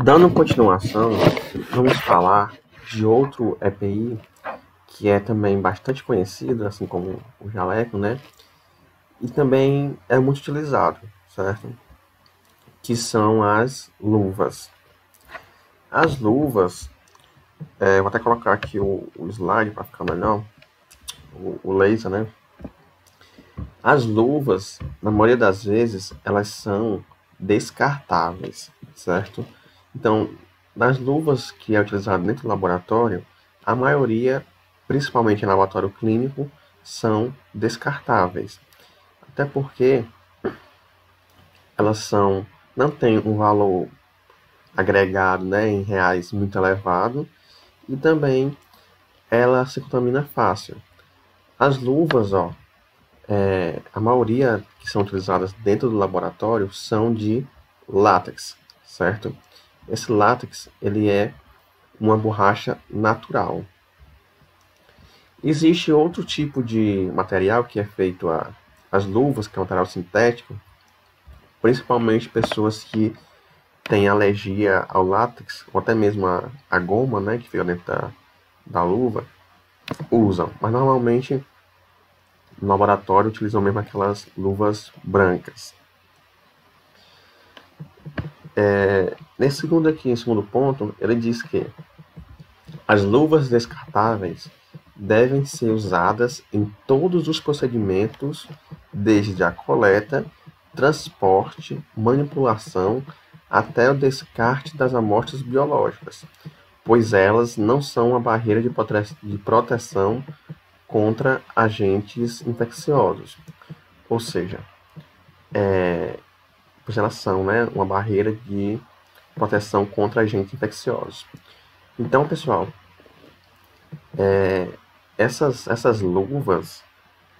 Dando continuação, vamos falar de outro EPI que é também bastante conhecido, assim como o jaleco, né? E também é muito utilizado, certo? Que são as luvas. As luvas, vou até colocar aqui o slide para ficar melhor, o laser, né? As luvas, na maioria das vezes, elas são descartáveis, certo? Então, das luvas que é utilizada dentro do laboratório, a maioria, principalmente em laboratório clínico, são descartáveis. Até porque elas não têm um valor agregado, né, em reais muito elevado e também ela se contamina fácil. As luvas, a maioria que são utilizadas dentro do laboratório são de látex, certo? Esse látex, ele é uma borracha natural. Existe outro tipo de material que é feito as luvas, que é um material sintético, principalmente pessoas que têm alergia ao látex, ou até mesmo a goma, né, que fica dentro da luva, usam. Mas normalmente no laboratório utilizam mesmo aquelas luvas brancas. Nesse segundo ponto, ele diz que as luvas descartáveis devem ser usadas em todos os procedimentos, desde a coleta, transporte, manipulação, até o descarte das amostras biológicas, pois elas não são uma barreira de proteção contra agentes infecciosos. Ou seja, pois elas são, né, uma barreira de proteção contra agentes infecciosos. Então, pessoal, essas luvas,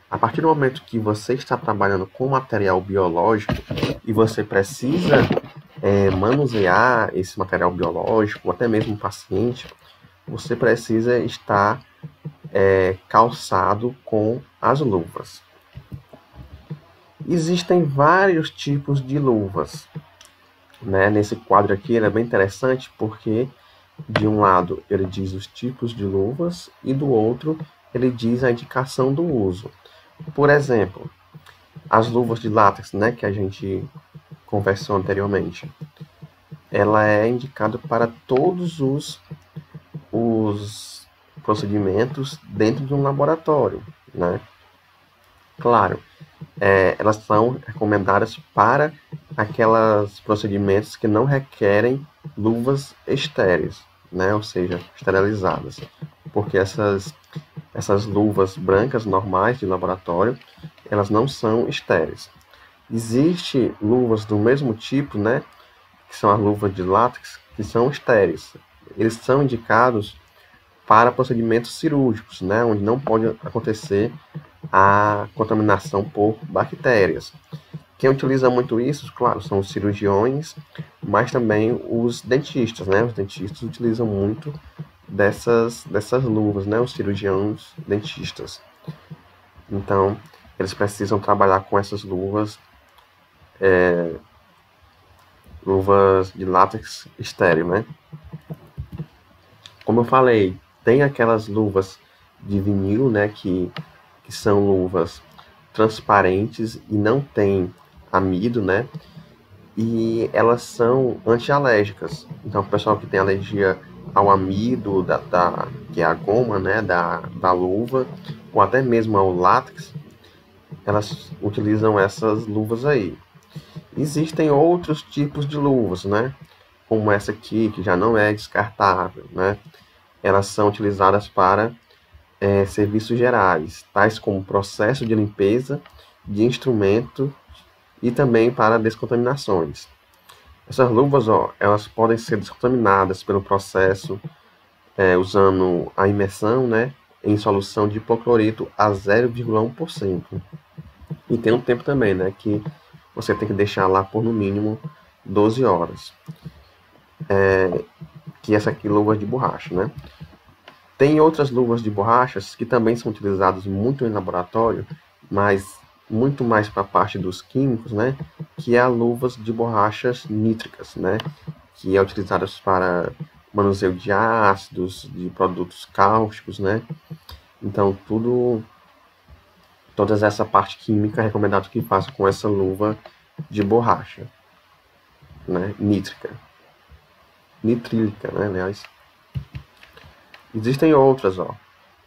a partir do momento que você está trabalhando com material biológico e você precisa manusear esse material biológico, ou até mesmo um paciente, você precisa estar calçado com as luvas. Existem vários tipos de luvas. Né? Nesse quadro aqui ele é bem interessante porque, de um lado, ele diz os tipos de luvas e do outro, ele diz a indicação do uso. Por exemplo, as luvas de látex, né, que a gente conversou anteriormente, ela é indicada para todos os procedimentos dentro de um laboratório, né? Claro, elas são recomendadas para aqueles procedimentos que não requerem luvas estéreis, né? Ou seja, esterilizadas, porque essas luvas brancas normais de laboratório, elas não são estéreis. Existem luvas do mesmo tipo, né? Que são as luvas de látex, que são estéreis. Eles são indicados para procedimentos cirúrgicos, né? Onde não pode acontecer a contaminação por bactérias. Quem utiliza muito isso, claro, são os cirurgiões, mas também os dentistas, né? Os dentistas utilizam muito dessas luvas, né? Os cirurgiões dentistas. Então, eles precisam trabalhar com essas luvas, luvas de látex estéreo, né? Como eu falei, tem aquelas luvas de vinil, né? Que são luvas transparentes e não tem amido, né? E elas são antialérgicas. Então, o pessoal que tem alergia ao amido, que é a goma, né, da luva, ou até mesmo ao látex, elas utilizam essas luvas aí. Existem outros tipos de luvas, né? Como essa aqui, que já não é descartável, né? Elas são utilizadas para serviços gerais, tais como processo de limpeza de instrumento e também para descontaminações. Essas luvas, elas podem ser descontaminadas pelo processo usando a imersão, né, em solução de hipoclorito a 0,1%. E tem um tempo também, né, que você tem que deixar lá por no mínimo 12 horas. Que essa aqui luva de borracha, né? Tem outras luvas de borrachas que também são utilizadas muito em laboratório, mas muito mais para a parte dos químicos, né? Que é a luvas de borrachas nítricas, né? que é utilizada para manuseio de ácidos, de produtos cáusticos, né? Então, toda essa parte química é recomendado que faça com essa luva de borracha, né? Nitrílica, né? Aliás, existem outras, ó.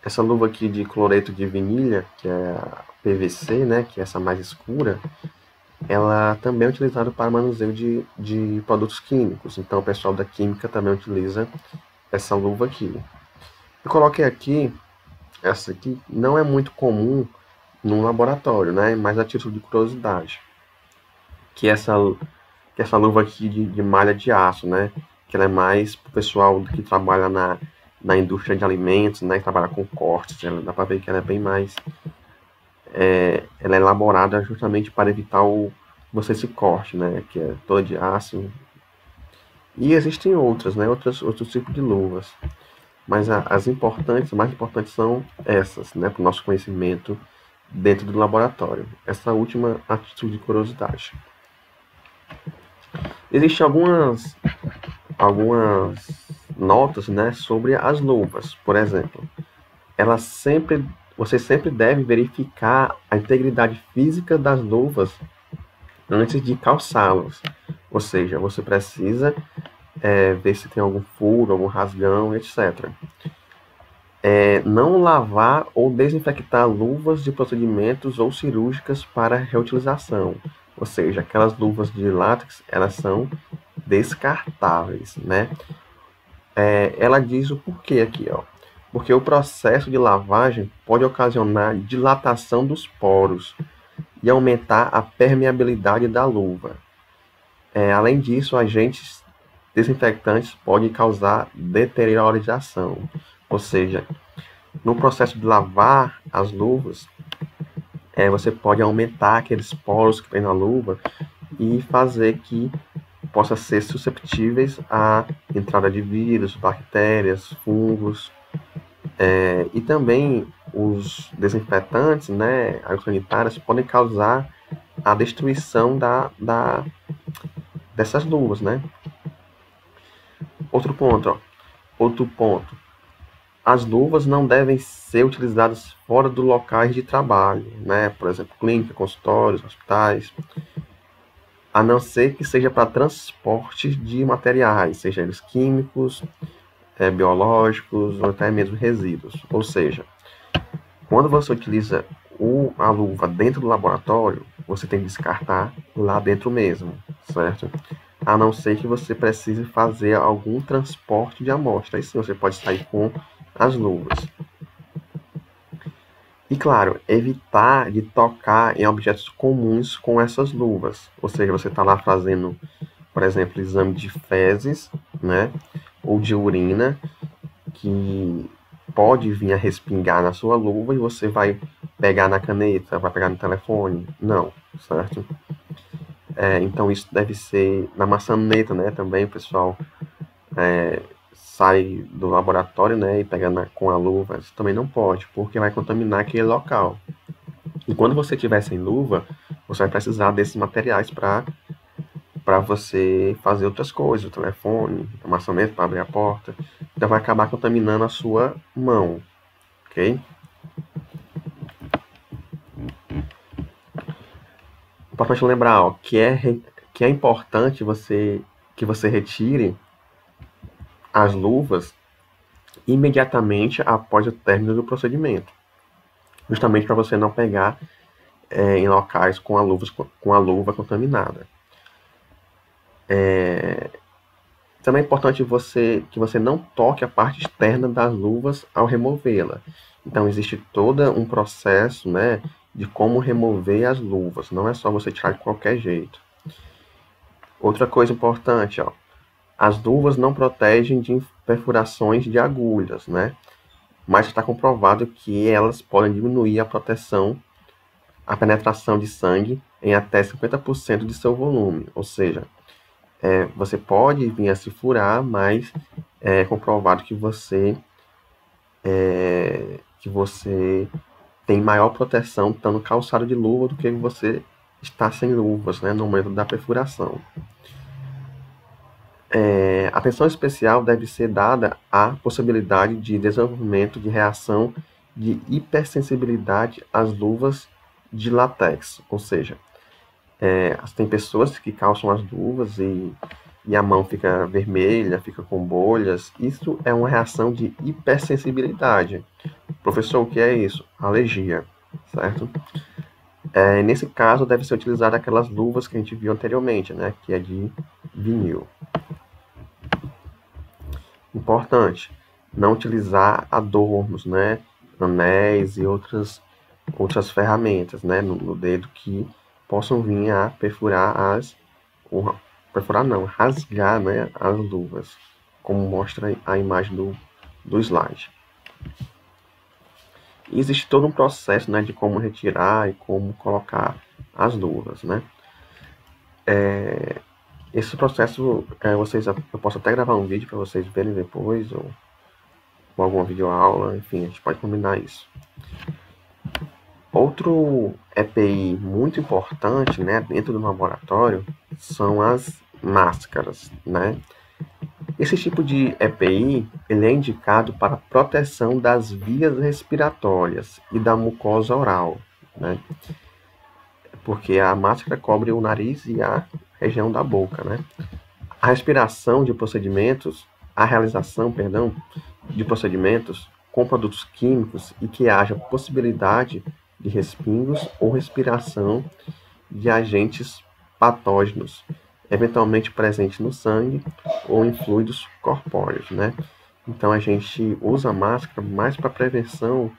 Essa luva aqui de cloreto de vinilha, que é a PVC, né? Que é essa mais escura, ela também é utilizada para manuseio de produtos químicos. Então, o pessoal da química também utiliza essa luva aqui. Eu coloquei aqui, essa aqui não é muito comum num laboratório, né? Mas a título de curiosidade. Que essa luva aqui de malha de aço, né? Que ela é mais para o pessoal que trabalha na indústria de alimentos, né? Que trabalha com cortes. Dá para ver que ela é bem mais... ela é elaborada justamente para evitar você se corte, né? Que é toda de aço. E existem outras, né? Outros tipos de luvas. Mas as mais importantes são essas, né? Para o nosso conhecimento dentro do laboratório. Essa última atitude de curiosidade. Existem algumas notas, né, sobre as luvas. Por exemplo, você sempre deve verificar a integridade física das luvas antes de calçá-las. Ou seja, você precisa ver se tem algum furo, algum rasgão, etc. Não lavar ou desinfectar luvas de procedimentos ou cirúrgicas para reutilização. Ou seja, aquelas luvas de látex, elas são descartáveis, né? Ela diz o porquê aqui, ó. Porque o processo de lavagem pode ocasionar dilatação dos poros e aumentar a permeabilidade da luva. Além disso, agentes desinfetantes podem causar deteriorização. Ou seja, no processo de lavar as luvas, você pode aumentar aqueles poros que tem na luva e fazer que possa ser susceptíveis à entrada de vírus, bactérias, fungos, e também os desinfetantes, né, águas sanitárias, podem causar a destruição dessas luvas, né? Outro ponto. As luvas não devem ser utilizadas fora dos locais de trabalho, né? Por exemplo, clínica, consultórios, hospitais, a não ser que seja para transporte de materiais, seja eles químicos, biológicos ou até mesmo resíduos. Ou seja, quando você utiliza a luva dentro do laboratório, você tem que descartar lá dentro mesmo, certo? A não ser que você precise fazer algum transporte de amostra. Aí sim você pode sair com as luvas. E claro, evitar de tocar em objetos comuns com essas luvas. Ou seja, você está lá fazendo, por exemplo, exame de fezes, né? Ou de urina, que pode vir a respingar na sua luva e você vai pegar na caneta, vai pegar no telefone. Não, certo? Então isso deve ser na maçaneta, né? Também o pessoal sai do laboratório, né? E pega com a luva. Isso também não pode, porque vai contaminar aquele local. E quando você tiver sem luva, você vai precisar desses materiais para você fazer outras coisas, o telefone, a maçaneta para abrir a porta. Então vai acabar contaminando a sua mão, ok? Importante lembrar, ó, que é importante que você retire as luvas imediatamente após o término do procedimento, justamente para você não pegar em locais com a luva contaminada. Também é importante que você não toque a parte externa das luvas ao removê-la. Então existe todo um processo, né, de como remover as luvas. Não é só você tirar de qualquer jeito. Outra coisa importante, ó, as luvas não protegem de perfurações de agulhas, né? Mas está comprovado que elas podem diminuir a penetração de sangue em até 50% de seu volume. Ou seja, você pode vir a se furar, mas é comprovado que você tem maior proteção estando calçado de luva do que você está sem luvas, né, no momento da perfuração. Atenção especial deve ser dada à possibilidade de desenvolvimento de reação de hipersensibilidade às luvas de látex, ou seja, tem pessoas que calçam as luvas e a mão fica vermelha, fica com bolhas. Isso é uma reação de hipersensibilidade. Professor, o que é isso? Alergia, certo? Nesse caso, deve ser utilizada aquelas luvas que a gente viu anteriormente, né? Que é de vinil. Importante, não utilizar adornos, né? Anéis e outras ferramentas, né? No dedo que possam vir a rasgar, né? As luvas, como mostra a imagem do slide. E existe todo um processo, né, de como retirar e como colocar as luvas, né? Esse processo, eu posso até gravar um vídeo para vocês verem depois, ou alguma videoaula, enfim, a gente pode combinar isso. Outro EPI muito importante, né, dentro do laboratório são as máscaras, né? Esse tipo de EPI, ele é indicado para proteção das vias respiratórias e da mucosa oral, né? Porque a máscara cobre o nariz e a região da boca, né? A realização, de procedimentos com produtos químicos e que haja possibilidade de respingos ou respiração de agentes patógenos, eventualmente presentes no sangue ou em fluidos corpóreos, né? Então a gente usa a máscara mais para prevenção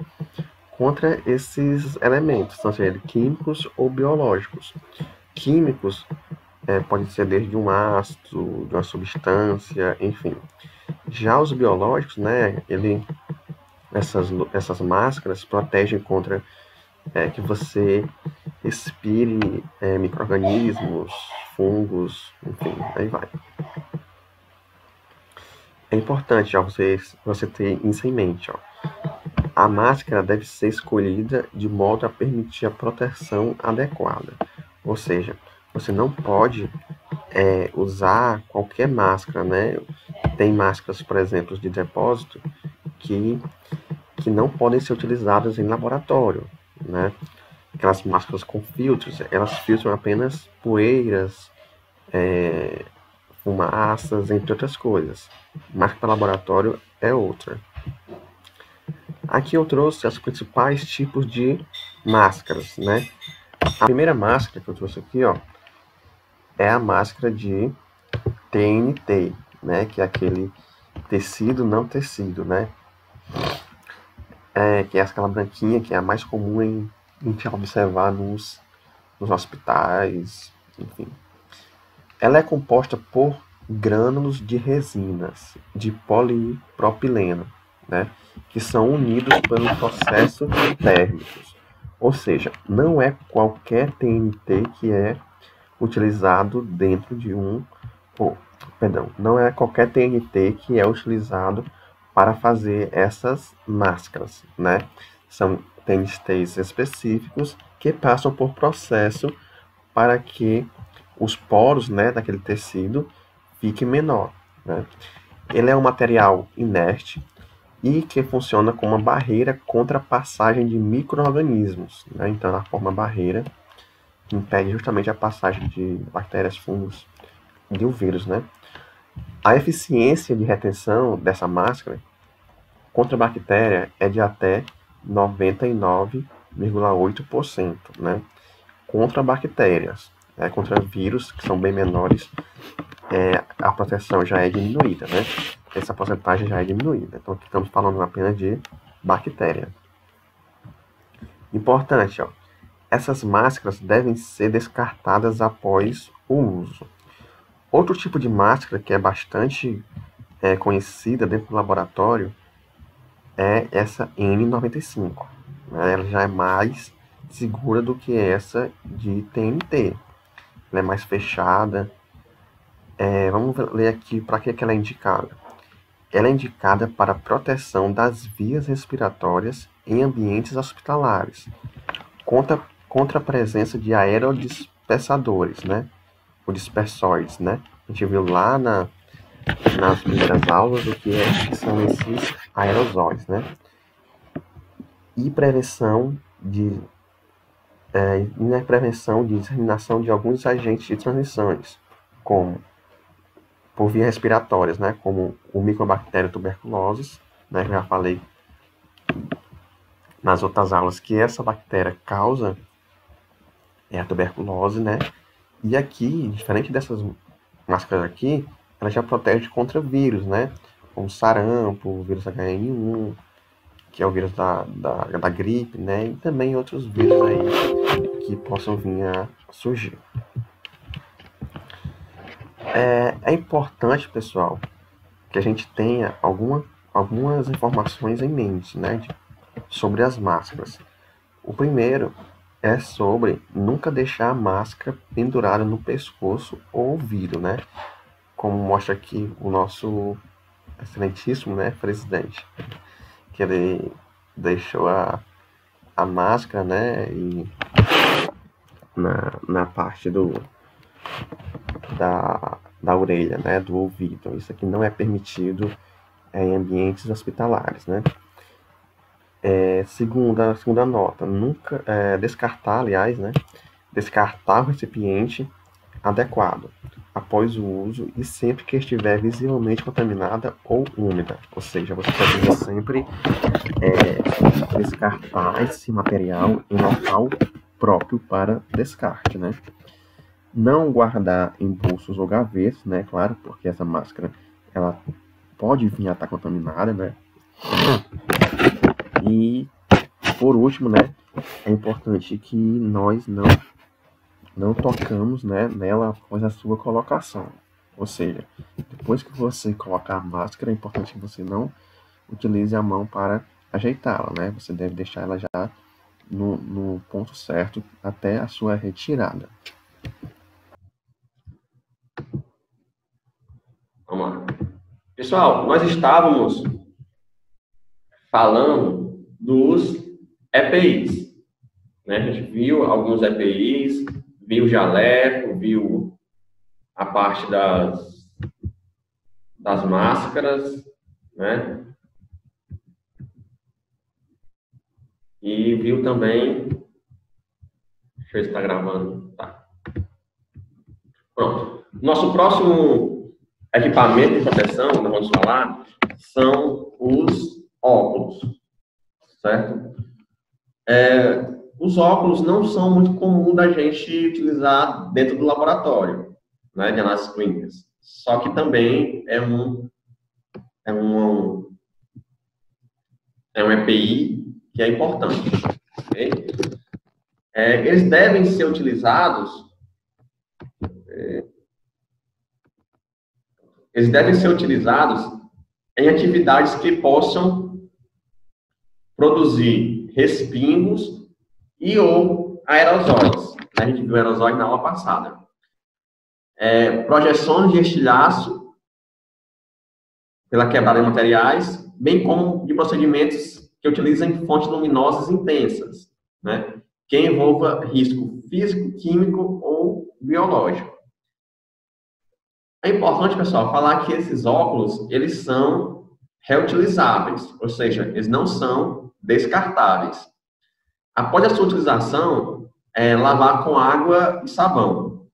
contra esses elementos, sejam químicos ou biológicos. Químicos pode ser desde um ácido, de uma substância, enfim. Já os biológicos, né, essas máscaras protegem contra que você respire micro-organismos, fungos, enfim, aí vai. É importante, ó, você ter isso em mente, ó. A máscara deve ser escolhida de modo a permitir a proteção adequada. Ou seja, você não pode usar qualquer máscara, né? Tem máscaras, por exemplo, de depósito que não podem ser utilizadas em laboratório, né? Aquelas máscaras com filtros, elas filtram apenas poeiras, fumaças, entre outras coisas. Máscara para laboratório é outra. Aqui eu trouxe os principais tipos de máscaras, né? A primeira máscara que eu trouxe aqui, ó, é a máscara de TNT, né? Que é aquele tecido não tecido, né? Que é aquela branquinha que é a mais comum em gente observar nos hospitais, enfim. Ela é composta por grânulos de resinas de polipropileno, né? Que são unidos pelo processo térmicos. Ou seja, não é qualquer TNT que é utilizado dentro de não é qualquer TNT que é utilizado para fazer essas máscaras, né? São TNTs específicos que passam por processo para que os poros, né, daquele tecido fiquem menor, né? Ele é um material inerte e que funciona como uma barreira contra a passagem de micro-organismos, né? Então ela forma barreira que impede justamente a passagem de bactérias, fungos e o vírus, né? A eficiência de retenção dessa máscara contra a bactéria é de até 99,8%, né? Contra bactérias, contra vírus, que são bem menores, a proteção já é diminuída, né? Essa porcentagem já é diminuída. Então aqui estamos falando apenas de bactéria. Importante, ó, essas máscaras devem ser descartadas após o uso. Outro tipo de máscara que é bastante conhecida dentro do laboratório é essa N95. Né? Ela já é mais segura do que essa de TNT. Ela é mais fechada. Vamos ler aqui para que ela é indicada. Ela é indicada para proteção das vias respiratórias em ambientes hospitalares, contra a presença de aerodispersadores, né? Ou dispersóides, né? A gente viu lá nas primeiras aulas o que são esses aerosóis, né? E prevenção de prevenção de disseminação de alguns agentes de transmissões, como por via respiratórias, né? Como o Mycobacterium tuberculosis, né? Que eu já falei nas outras aulas que essa bactéria causa a tuberculose, né? E aqui, diferente dessas máscaras aqui, ela já protege contra vírus, né? Como sarampo, o vírus HN1, que é o vírus da gripe, né? E também outros vírus aí que possam vir a surgir. É importante, pessoal, que a gente tenha algumas informações em mente, né? Sobre as máscaras. O primeiro é sobre nunca deixar a máscara pendurada no pescoço ou ouvido, né? Como mostra aqui o nosso excelentíssimo, né, presidente, que ele deixou a máscara, né, e na parte da orelha, né, do ouvido. Isso aqui não é permitido em ambientes hospitalares, né? Segunda nota, nunca descartar, aliás, né, descartar o recipiente adequado após o uso e sempre que estiver visivelmente contaminada ou úmida. Ou seja, você precisa sempre descartar esse material em local próprio para descarte, né? Não guardar em bolsos ou gavetas, né? Claro, porque essa máscara ela pode vir a estar contaminada, né? E por último, né? É importante que nós não tocamos, né, nela após a sua colocação. Ou seja, depois que você colocar a máscara, é importante que você não utilize a mão para ajeitá-la, né? Você deve deixar ela já no ponto certo até a sua retirada. Vamos lá. Pessoal, nós estávamos falando dos EPIs, né? A gente viu alguns EPIs, viu o jaleco, viu a parte das máscaras, né? E viu também... Deixa eu ver se está gravando. Tá. Pronto. Nosso próximo equipamento de proteção, que nós vamos falar, são os óculos, certo? Os óculos não são muito comum da gente utilizar dentro do laboratório, né, de análises clínicas. Só que também é um EPI que é importante. Okay? Eles devem ser utilizados em atividades que possam produzir respingos e ou aerosóis. A gente viu aerosóis na aula passada. Projeções de estilhaço pela quebrada de materiais, bem como de procedimentos que utilizem fontes luminosas intensas, né? Que envolva risco físico, químico ou biológico. É importante, pessoal, falar que esses óculos, eles são reutilizáveis, ou seja, eles não são descartáveis. Após a sua utilização, lavar com água e sabão.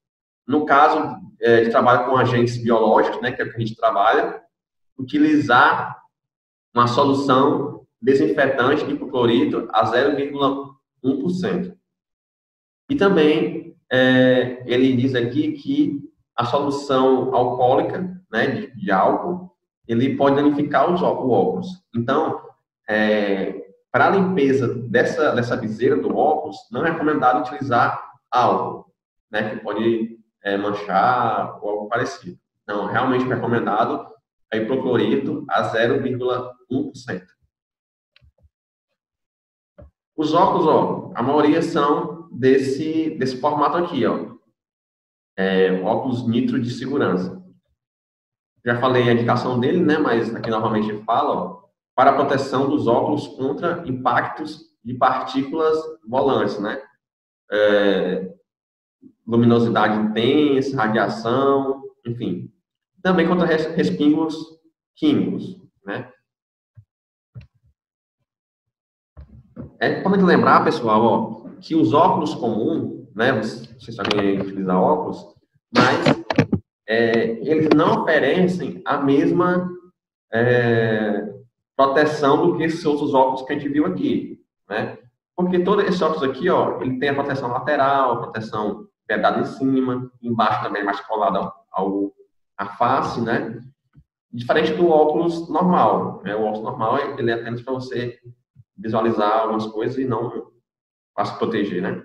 No caso de trabalho com agentes biológicos, né, que é o que a gente trabalha, utilizar uma solução desinfetante de hipoclorito a 0,1%. E também, ele diz aqui que a solução alcoólica, né, de álcool, ele pode danificar o óculos. Então, para a limpeza dessa viseira do óculos, não é recomendado utilizar álcool, né, que pode manchar ou algo parecido. Não, realmente recomendado é hipoclorito a 0,1%. Os óculos, ó, a maioria são desse formato aqui, ó. Óculos nitro de segurança. Já falei a indicação dele, né? Mas aqui novamente fala, ó, para a proteção dos óculos contra impactos de partículas volantes, né? Luminosidade intensa, radiação, enfim. também contra respingos químicos, né? É importante lembrar, pessoal, ó, que os óculos comuns, né, vocês sabem utilizar óculos, mas eles não oferecem a mesma proteção do que esses outros óculos que a gente viu aqui, né? Porque todos esses óculos aqui, ó, ele tem a proteção lateral, a proteção vedada em cima, embaixo também mais colada à face, né? Diferente do óculos normal, né? O óculos normal, ele é apenas para você visualizar algumas coisas e não para se proteger, né?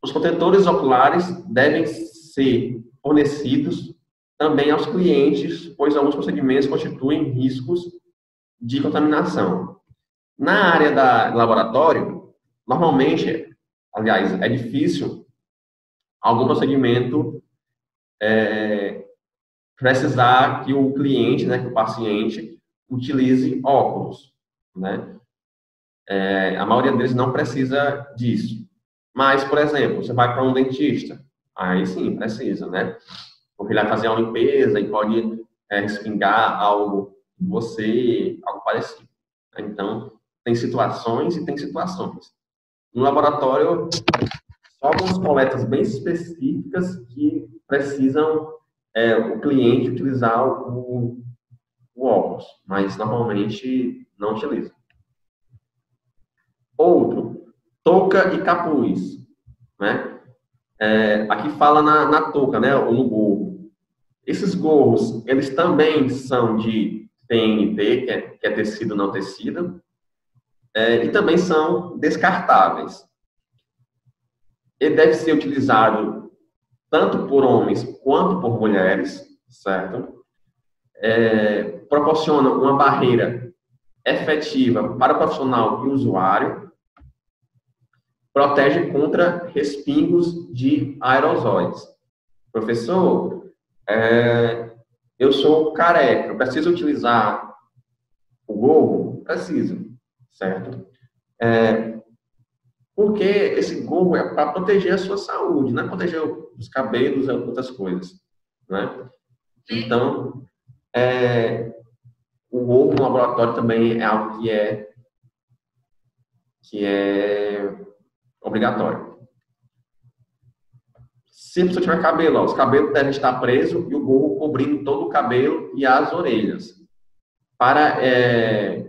Os protetores oculares devem ser fornecidos também aos clientes, pois alguns procedimentos constituem riscos de contaminação. Na área do laboratório, normalmente, aliás, é difícil algum procedimento precisar que o cliente, né, que o paciente, utilize óculos, né? A maioria deles não precisa disso. Mas, por exemplo, você vai para um dentista, aí sim, precisa, né? Porque ele vai fazer uma limpeza e pode respingar algo em você, algo parecido. Então, tem situações e tem situações. No laboratório, só algumas coletas bem específicas que precisam o cliente utilizar o óculos, mas normalmente não utiliza. Outro, touca e capuz, né? Aqui fala na touca, né? Ou no gorro. Esses gorros, eles também são de PNT, que é tecido não tecido, e também são descartáveis. Ele deve ser utilizado tanto por homens quanto por mulheres, certo? Proporciona uma barreira efetiva para o profissional e o usuário, protege contra respingos de aerosóis. Professor, eu sou careca, eu preciso utilizar o gorro? Preciso, certo? Porque esse gorro é para proteger a sua saúde, não é proteger os cabelos e outras coisas, né? Então, o gorro no laboratório também é algo que é obrigatório. Se a pessoa tiver cabelo, os cabelos devem estar presos e o gorro cobrindo todo o cabelo e as orelhas. Para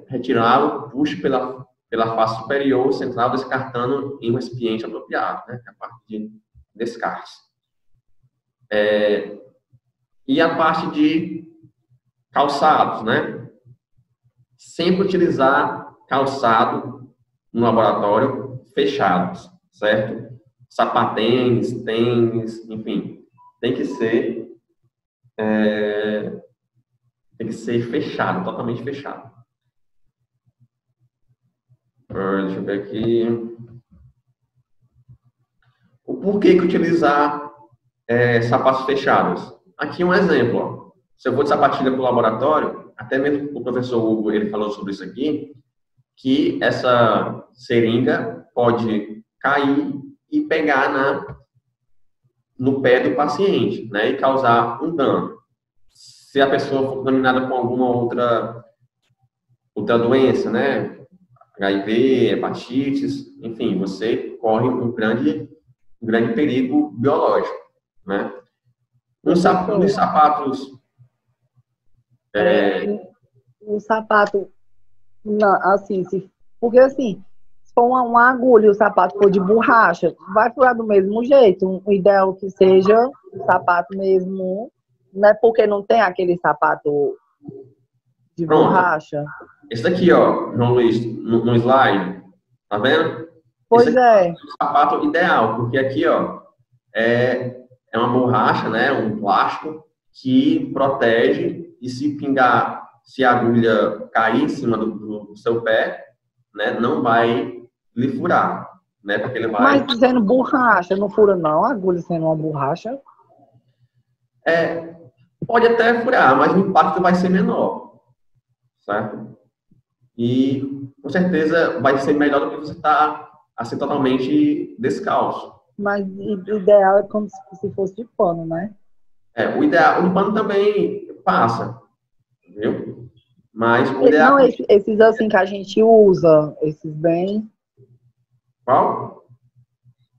retirá-lo, puxe pela face superior central, descartando em um recipiente apropriado, né? Que é a parte de descarte. E a parte de calçados, né? Sempre utilizar calçado no laboratório fechados, certo? Sapatênis, tênis, enfim, tem que ser fechado, totalmente fechado. Deixa eu ver aqui. O porquê que utilizar sapatos fechados? Aqui um exemplo. Ó. Se eu vou de sapatilha para o laboratório, até mesmo o professor Hugo, ele falou sobre isso aqui, que essa seringa pode cair e pegar no pé do paciente, né, e causar um dano. Se a pessoa for contaminada com alguma outra doença, né, HIV, hepatites, enfim, você corre um grande perigo biológico, né? Os sapatos... O sapato, não, assim, porque assim, se for uma agulha e o sapato for de borracha, vai furar do mesmo jeito. O ideal que seja o sapato mesmo, não é porque não tem aquele sapato de borracha. Esse daqui, ó, João Luiz, no slide, tá vendo? Pois é. É o sapato ideal, porque aqui, ó, é uma borracha, né, um plástico que protege e se pingar, se a agulha cair em cima do seu pé, né, não vai lhe furar, né, porque ele vai... Mas sendo borracha, não fura não, a agulha sendo uma borracha? Pode até furar, mas o impacto vai ser menor, certo? E, com certeza, vai ser melhor do que você estar, assim, totalmente descalço. Mas o ideal é como se fosse de pano, né? O ideal, o pano também passa, viu? Mas o ideal... Não, esses assim que a gente usa, esses bem... Qual?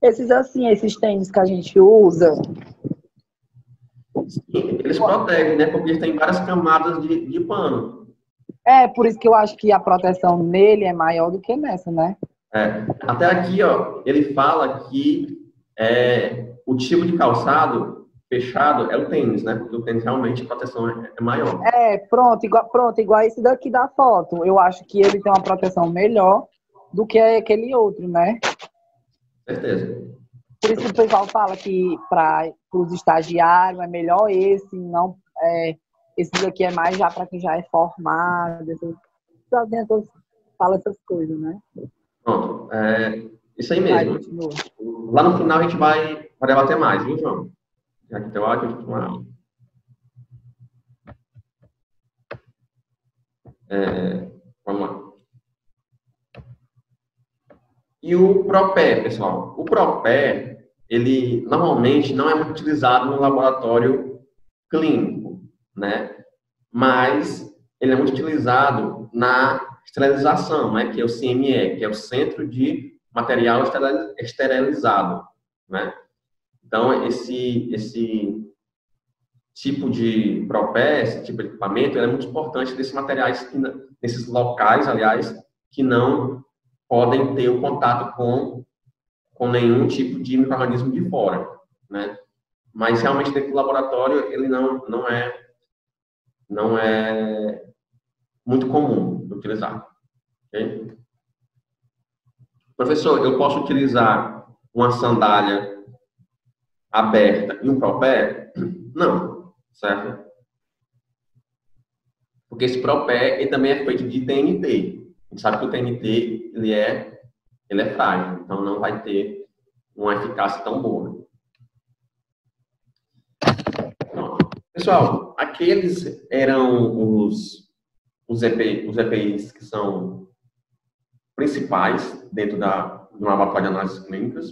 Esses assim, esses tênis que a gente usa. Sim, eles protegem, né? Porque eles têm várias camadas de pano. Por isso que eu acho que a proteção nele é maior do que nessa, né? Até aqui, ó, ele fala que o tipo de calçado fechado é o tênis, né? Porque o tênis realmente a proteção é maior. Pronto, igual esse daqui da foto. Eu acho que ele tem uma proteção melhor do que aquele outro, né? Certeza. Por isso que o pessoal fala que para os estagiários é melhor esse, não esse daqui é mais já para quem já é formado. Fala essas coisas, né? Pronto. Isso aí mesmo. Lá no final a gente vai debater mais, viu, João? Já que tem hora que a gente tem uma aula. Vamos lá. E o propé, pessoal? O propé, ele normalmente não é muito utilizado no laboratório clínico, né? Mas ele é muito utilizado na esterilização, né? Que é o CME, que é o Centro de Material Esterilizado, né? Então, esse tipo de propé, esse tipo de equipamento, ele é muito importante nesses materiais, nesses locais, aliás, que não podem ter o contato com nenhum tipo de micro-organismo de fora, né? Mas realmente dentro do laboratório ele não é muito comum de utilizar. Okay? Professor, eu posso utilizar uma sandália aberta e um propé? Não, certo? Porque esse propé ele também é feito de TNT. A gente sabe que o TNT ele é frágil, então não vai ter uma eficácia tão boa. Pessoal, aqueles eram os EPIs que são principais dentro do laboratório de análises clínicas.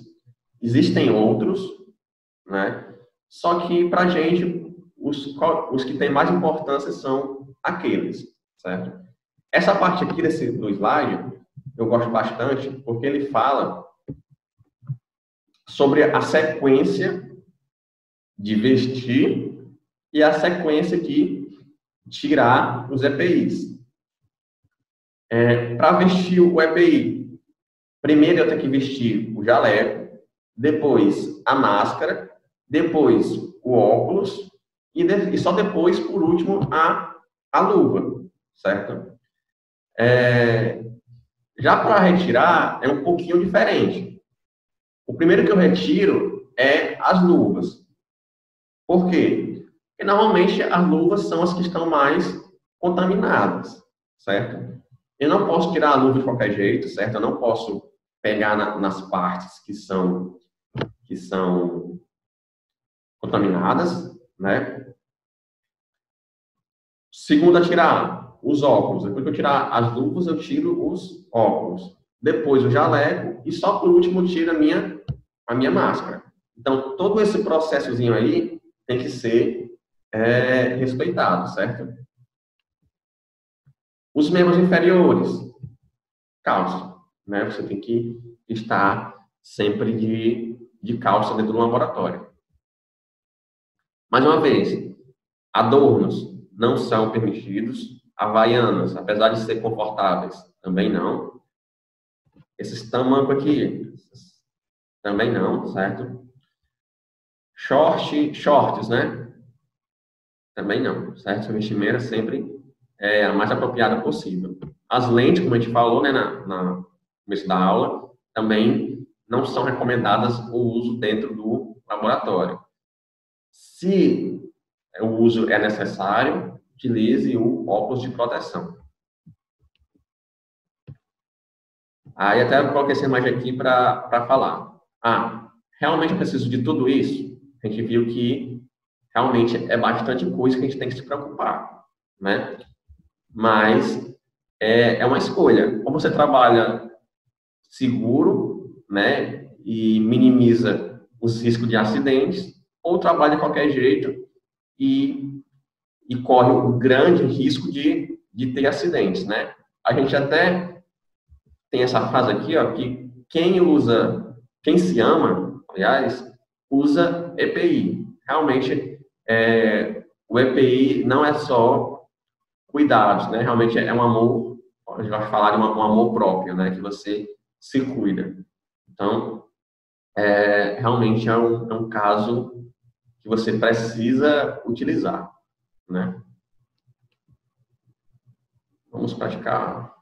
Existem outros, né? Só que, para a gente, os que têm mais importância são aqueles, certo? Essa parte aqui do slide, eu gosto bastante, porque ele fala sobre a sequência de vestir e a sequência de tirar os EPIs. Para vestir o EPI, primeiro eu tenho que vestir o jaleco, depois a máscara, depois o óculos e só depois, por último, a luva, certo? Já para retirar é um pouquinho diferente. O primeiro que eu retiro é as luvas. Por quê? Porque normalmente as luvas são as que estão mais contaminadas, certo? Eu não posso tirar a luva de qualquer jeito, certo? Eu não posso pegar nas partes que são contaminadas, né? Segundo a tirar os óculos. Depois que eu tirar as luvas, eu tiro os óculos. Depois o jaleco e só por último eu tiro a minha máscara. Então, todo esse processozinho aí tem que ser respeitado, certo? Os membros inferiores, calça, né? Você tem que estar sempre de calça dentro do laboratório. Mais uma vez, adornos não são permitidos, havaianas, apesar de ser confortáveis, também não. Esses tamancos aqui, também não, certo? Shorts, né? Também não, certo? A vestimenta sempre é a mais apropriada possível. As lentes, como a gente falou, né, no começo da aula, também não são recomendadas o uso dentro do laboratório. Se o uso é necessário, utilize o óculos de proteção. Aí até eu coloquei essa imagem aqui para falar. Realmente eu preciso de tudo isso? A gente viu que realmente é bastante coisa que a gente tem que se preocupar, né? Mas é uma escolha. Ou você trabalha seguro, né, e minimiza os riscos de acidentes, ou trabalha de qualquer jeito e corre o grande risco de ter acidentes, né? A gente até tem essa frase aqui, ó, que quem se ama, aliás, usa EPI. Realmente, o EPI não é só cuidados, né? Realmente é um amor, a gente vai falar de um amor próprio, né? Que você se cuida. Então, realmente é um caso que você precisa utilizar, né? Vamos praticar.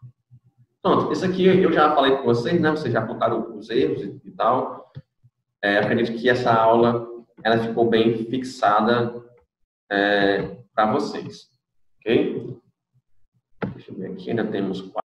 Pronto, isso aqui eu já falei com vocês, né? Vocês já apontaram os erros e tal. Acredito que essa aula ela ficou bem fixada para vocês, ok? Deixa eu ver aqui, ainda temos 4.